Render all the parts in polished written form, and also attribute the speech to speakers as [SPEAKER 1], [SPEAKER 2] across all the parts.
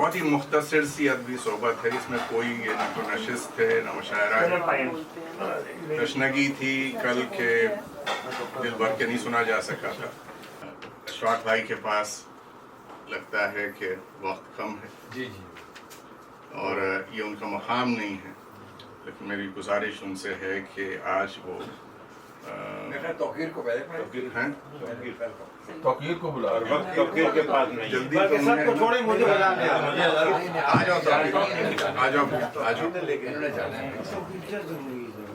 [SPEAKER 1] بہت ہی مختصر سی ادبی صحبت ہے، اس میں کوئی نہ تو نشست ہے نہ مشاعرہ ہے. تشنگی تھی کل کے دل بھر کے نہیں سنا جا سکا تھا. اشفاق بھائی کے پاس لگتا ہے کہ وقت کم ہے
[SPEAKER 2] جی جی
[SPEAKER 1] اور یہ ان کا مقام نہیں ہے، لیکن میری گزارش ان سے ہے کہ آج وہ
[SPEAKER 2] توقیر کو
[SPEAKER 3] توقیر کو بلا
[SPEAKER 2] توقیر کے پاس نہیں
[SPEAKER 1] جلدی تو سب کو چھوڑیں، مجھے بجانے آ جاؤ آ جاؤ آ جاؤ.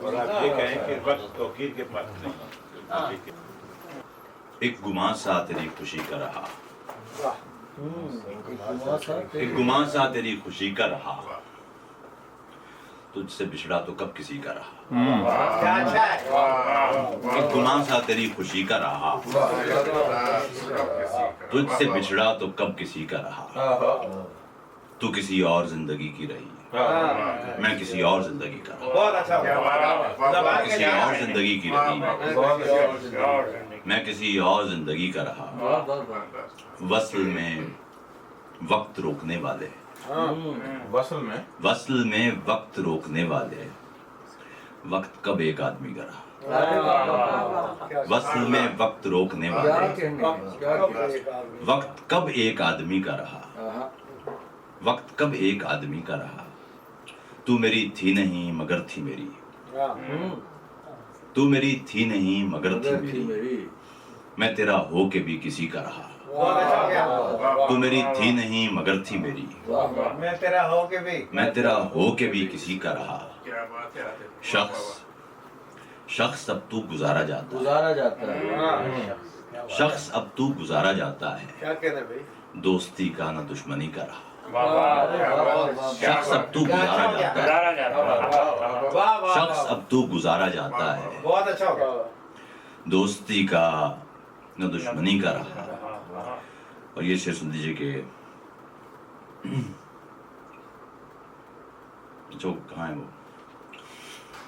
[SPEAKER 2] اور آپ یہ کہیں کہ وقت توقیر کے پاس نہیں.
[SPEAKER 4] ایک گماں سا تیری خوشی کا رہا، ایک گماں سا تیری خوشی کا رہا، تجھ سے بچھڑا تو کب کسی کا رہا. ایک گماں سا تیری خوشی کا رہا، تجھ سے بچھڑا تو کب کسی کا رہا. تو کسی اور زندگی کی رہی، میں کسی اور زندگی کا رہا. کسی اور زندگی کی رہی، میں کسی اور زندگی کا رہا. وصل میں وقت روکنے والے، وصل میں وقت روکنے والے، وقت کب ایک آدمی کا رہا. وصل میں وقت روکنے والے، وقت کب ایک آدمی کا رہا. وقت کب ایک آدمی کا رہا. تو میری تھی نہیں مگر تھی میری، تو میری تھی نہیں مگر تھی میری. میں تیرا ہو کے بھی کسی کا رہا. تو میری تھی نہیں مگر تھی میری،
[SPEAKER 2] میں تیرا ہو کے بھی
[SPEAKER 4] میں تیرا ہو کے بھی کسی کا رہا. شخص اب تو گزارا جاتا ہے، شخص اب تو گزارا جاتا ہے.
[SPEAKER 2] کیا کہنا بھائی؟
[SPEAKER 4] دوستی کا نہ دشمنی کا رہا. شخص اب تو گزارا جاتا ہے، شخص اب تو گزارا جاتا ہے.
[SPEAKER 2] بہت اچھا ہوگا.
[SPEAKER 4] دوستی کا نہ دشمنی کا رہا. اور یہ شعر سن دیجئے کہ جو کہاں ہے وہ،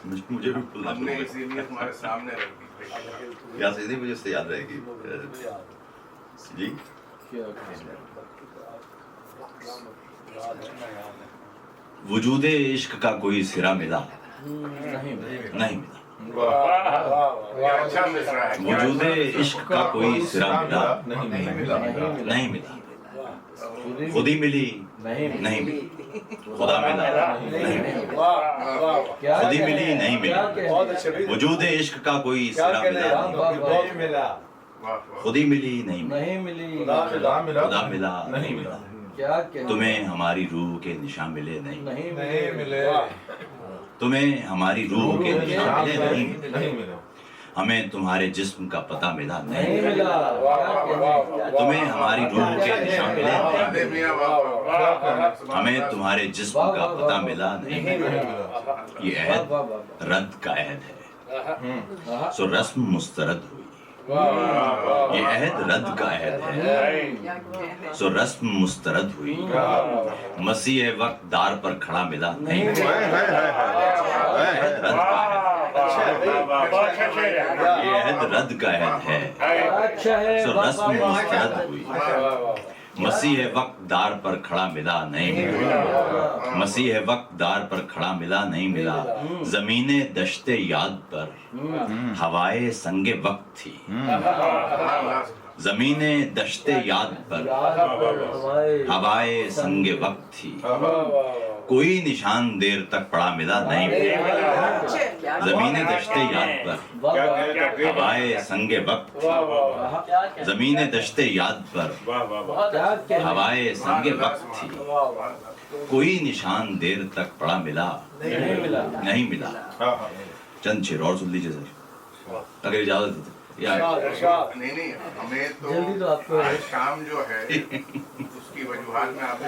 [SPEAKER 4] مجھے بھی بھول
[SPEAKER 1] ہم نے اسی لیے تمہارے سامنے رکھ دی.
[SPEAKER 4] یا سیدھی مجھے سے یاد رہے گی. جی وجود عشق کا کوئی سرا ملا نہیں ملا. وجود عشق کا کوئی سرا ملا نہیں ملا. خودی ملی نہیں ملی، خدا ملا نہیں ملا، خودی ملی نہیں ملی. وجود عشق کا کوئی سرا ملا، خودی ملی نہیں ملی، خدا ملا نہیں ملا. تمہیں ہماری روح کے نشان ملے نہیں ملے، تمہیں ہماری روح کے نشان ملے نہیں ملے. ہمیں تمہارے جسم کا پتہ ملا نہیں ملا، تمہیں ہماری روح کے نشان ملے نہیں ملے. ہمیں تمہارے جسم کا پتہ ملا نہیں ملا. یہ عہد رد کا عہد ہے، سو رسم مسترد ہوئی. یہ عہد رد کا عہد ہے، سو رسم مسترد ہوئی. مسیح وقت دار پر کھڑا ملا نہیں ملا. عہد رد کا عہد، یہ عہد رد کا عہد ہے، سو رسم مسترد ہوئی. مسیح وقت دار پر کھڑا ملا نہیں ملا، مسیح وقت دار پر کھڑا ملا نہیں ملا. زمین دشت یاد پر ہوائے سنگ وقت تھی، زمین دشت یاد پر ہوائے سنگ وقت تھی. کوئی نشان دیر تک پڑا ملا نہیں ملا. زمین دشت یاد پر ہوائے سنگ وقت تھی، زمین دشت یاد پر ہوائے سنگ وقت تھی. کوئی نشان دیر تک پڑا ملا نہیں ملا. چند شعر اور سن لیجیے سر اگر اجازت ہے.
[SPEAKER 1] نہیں ہمیں تو شام جو ہے اس کی وجوہات میں آپ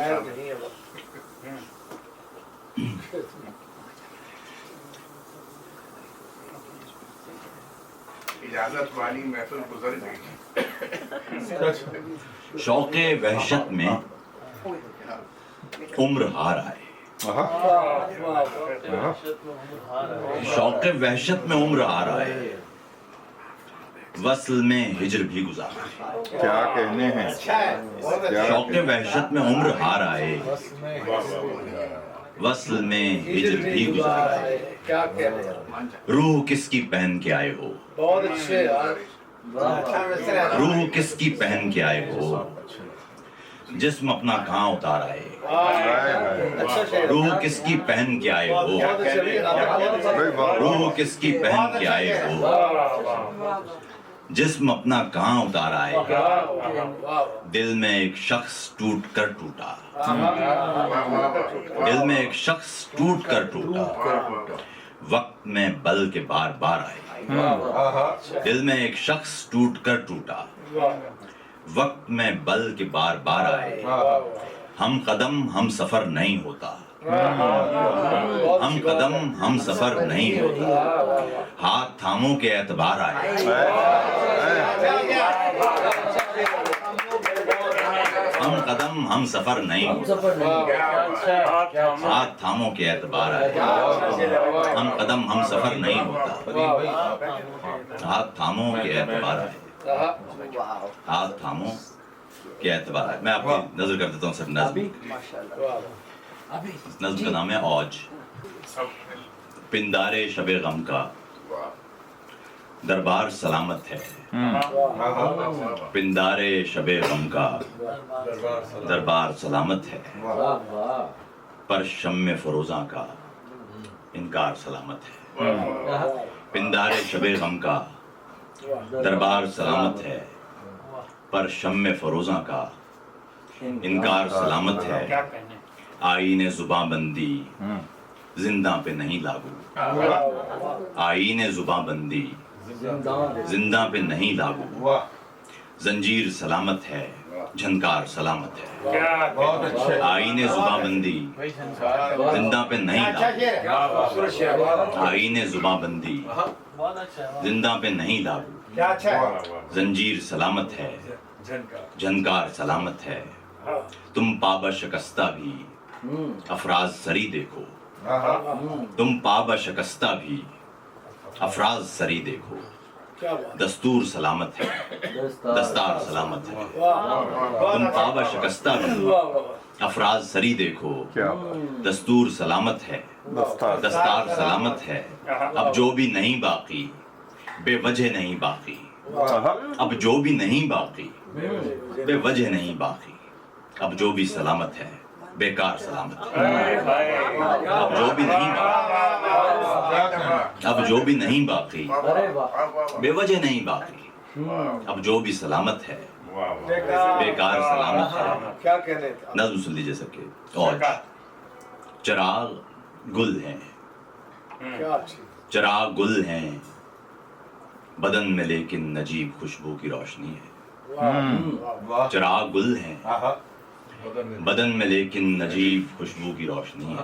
[SPEAKER 1] اجازت والی محفل گزر گئی.
[SPEAKER 4] شوق وحشت میں عمر ہار آئے، شوق وحشت میں عمر ہار آئے. وصل میں ہجر بھی گزارا
[SPEAKER 3] کیا کہنے ہیں.
[SPEAKER 4] شوق وحشت میں عمر ہار آئے وصل میں ہجر بھی گزارا روح کس کی پہن کے آئے ہو روح کس کی پہن کے آئے ہو جسم اپنا کہاں اتار آئے روح کس کی پہن کے آئے ہو روح کس کی پہن کے آئے ہو جسم اپنا کہاں اتار آئے دل میں ایک شخص ٹوٹ کر ٹوٹا دل میں ایک شخص ٹوٹ کر ٹوٹا وقت میں بل کے بار بار آئے دل میں ایک شخص ٹوٹ کر ٹوٹا وقت میں بل کے بار بار آئے ہم قدم ہم سفر نہیں ہوتا ہم قدم ہم سفر نہیں ہوتا ہاتھ تھاموں کے اعتبار آئے ہم قدم ہم سفر نہیں ہوتا ہاتھ تھاموں کے اعتبار آئے ہم قدم ہم سفر نہیں ہوتا ہاتھ تھاموں کے اعتبار آئے ہاتھ تھاموں کے اعتبار آئے میں آپ کی نظر کر دیتا ہوں سر نظم نظم کا نام ہے اوج پندارے شب غم کا دربار سلامت ہے پندارے شب غم کا دربار سلامت ہے پر شم فروزاں کا انکار سلامت ہے پندارے شب غم کا دربار سلامت ہے پر شم فروزاں کا انکار سلامت ہے آئین زباں بندی زندہ پہ نہیں لاگو آئین زباں بندی زندہ پہ نہیں لاگو زنجیر سلامت ہے جھنکار سلامت ہے آئین زباں بندی زندہ پہ نہیں لاگو آئین زباں بندی زندہ پہ نہیں لاگو زنجیر سلامت ہے جھنکار سلامت ہے تم پابا شکستہ بھی افراز سری دیکھو تم پابا شکستہ بھی افراز سری دیکھو دستور سلامت ہے دستار سلامت ہے تم پابا شکستہ بھی افراز سری دیکھو دستور سلامت ہے دستار سلامت ہے اب جو بھی نہیں باقی بے وجہ نہیں باقی اب جو بھی نہیں باقی بے وجہ نہیں باقی اب جو بھی سلامت ہے بیکار سلامت ہے اب جو بھی نہیں باقی اب جو بھی نہیں باقی بے وجہ نہیں باقی اب جو بھی سلامت ہے بیکار سلامت ہے نظم سن لیجیے سب کے اور چراغ گل ہیں چراغ گل ہیں بدن میں لیکن نجیب خوشبو کی روشنی ہے چراغ گل ہیں بدن میں لیکن نجیب خوشبو کی روشنی ہے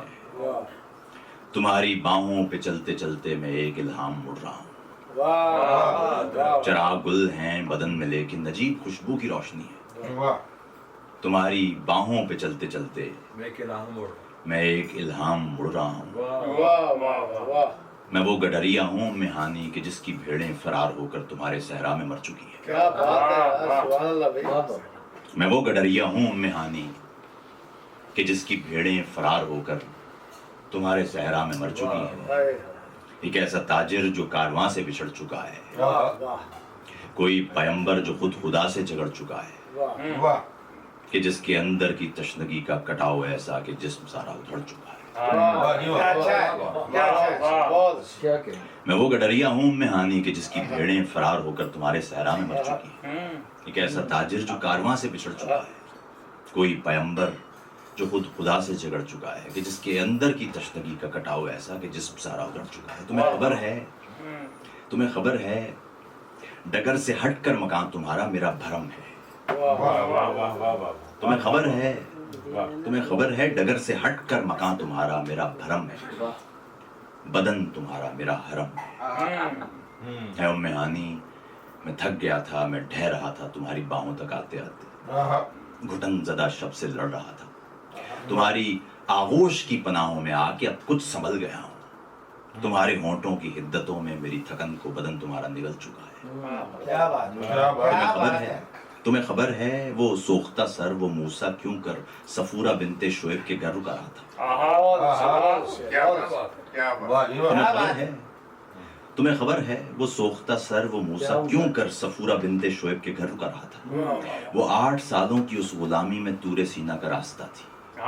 [SPEAKER 4] تمہاری باہوں پہ چلتے چلتے میں ایک الہام مڑ رہا ہوں چراغ گل ہیں بدن میں لیکن نجیب خوشبو کی روشنی ہے تمہاری باہوں پہ چلتے چلتے میں ایک الہام مڑ رہا ہوں میں وہ گڈریا ہوں مہانی کہ جس کی بھیڑیں فرار ہو کر تمہارے صحرا میں مر چکی ہیں میں وہ گڈریا ہوں مہانی کہ جس کی بھیڑیں فرار ہو کر تمہارے صحرا میں مر چکی ہیں ایک ایسا تاجر جو کارواں سے بچھڑ چکا ہے کوئی پیمبر جو خود خدا سے جھگڑ چکا ہے کہ جس کے اندر کی تشنگی کا کٹاؤ ایسا کہ جسم سارا ادھڑ چکا ہے میں وہ گڈریا ہوں مہانی کہ جس کی بھیڑیں فرار ہو کر تمہارے صحرا میں مر چکی ہیں ایک ایسا تاجر جو کارواں سے بچھڑ چکا ہے کوئی پیمبر جو خود خدا سے جھگڑ چکا ہے کہ جس کے اندر کی تشنگی کا کٹاؤ ایسا کہ جسم سارا ادھڑ چکا ہے تمہیں خبر ہے ڈگر سے ہٹ کر مکان تمہارا میرا بھرم ہے تمہیں خبر ہے ڈگر سے ہٹ کر مکان تمہارا میرا بھرم ہے بدن تمہارا میرا حرم ہے ام ہانی میں تھک گیا تھا میں ڈھہ رہا تھا تمہاری باہوں تک آتے آتے گھٹن زدہ شب سے لڑ رہا تھا تمہاری آغوش کی پناہوں میں آ کے اب کچھ سنبھل گیا ہوں تمہارے ہونٹوں کی حدتوں میں میری تھکن کو بدن تمہارا نگل چکا ہے. تمہیں خبر ہے وہ سوختہ سر وہ موسیٰ کیوں کر صفورہ بنت شعیب کے گھر رکا رہا تھا. تمہیں خبر ہے وہ سوختہ سر وہ موسیٰ کیوں کر صفورہ بنت شعیب کے گھر رکا رہا تھا. وہ 8 سالوں کی اس غلامی میں طور سینہ کا راستہ تھی. وہ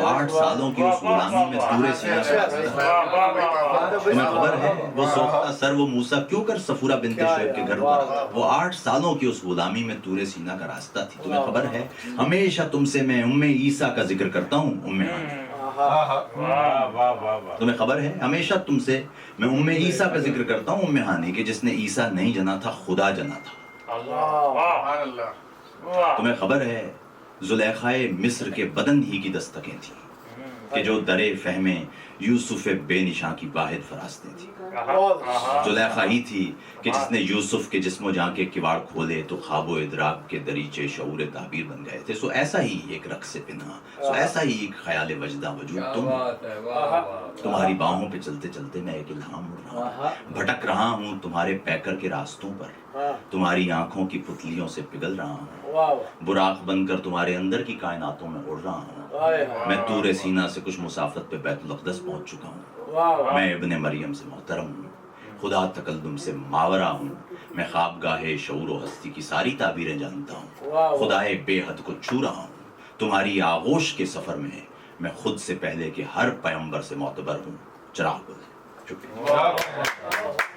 [SPEAKER 4] 8 سالوں کی اس غلامی میں طور سینہ کا راستہ تھی. تمہیں خبر ہے وہ سوختہ سر وہ موسیٰ کیوں کر صفورہ بنت شعیب کے گھر رکا رہا تھا. وہ 8 سالوں کی اس غلامی میں طور سینہ کا راستہ تھی. تمہیں خبر ہے ہمیشہ تم سے میں ام عیسیٰ کا ذکر کرتا ہوں. تمہیں خبر ہے ہمیشہ تم سے میں ام عیسیٰ کا ذکر کرتا ہوں. ام ہانی کہ جس نے عیسیٰ نہیں جنا تھا خدا جنا تھا. تمہیں خبر ہے زلیخائے مصر کے بدن ہی کی دستکیں تھیں کہ جو درے فہمیں یوسف بے نشاں کی واحد فراستیں تھیں. زلیخا ہی تھی کہ جس نے یوسف کے جسم و جان کے کواڑ کھولے تو خواب و ادراک کے دریچے شعور تعبیر بن گئے تھے. سو ایسا ہی ایک رقص پنہاں، سو ایسا ہی ایک خیال وجدہ وجود تم. تمہاری باہوں پہ چلتے چلتے میں ایک الہام اڑ رہا ہوں، بھٹک رہا ہوں تمہارے پیکر کے راستوں پر، تمہاری آنکھوں کی پتلیوں سے پگھل رہا ہوں، براق بن کر تمہارے اندر کی کائناتوں میں اڑ رہا ہوں. میں طور سینہ سے کچھ مسافت پہ بیت الاقدس پہنچ چکا ہوں. میں ابن مریم سے محترم ہوں، خدا تکلم سے ماورا ہوں. میں خوابگاہ شعور و ہستی کی ساری تعبیریں جانتا ہوں. خدائے بے حد کو چھو رہا ہوں. تمہاری آغوش کے سفر میں خود سے پہلے کے ہر پیغمبر سے معتبر ہوں. چراغ. شکریہ.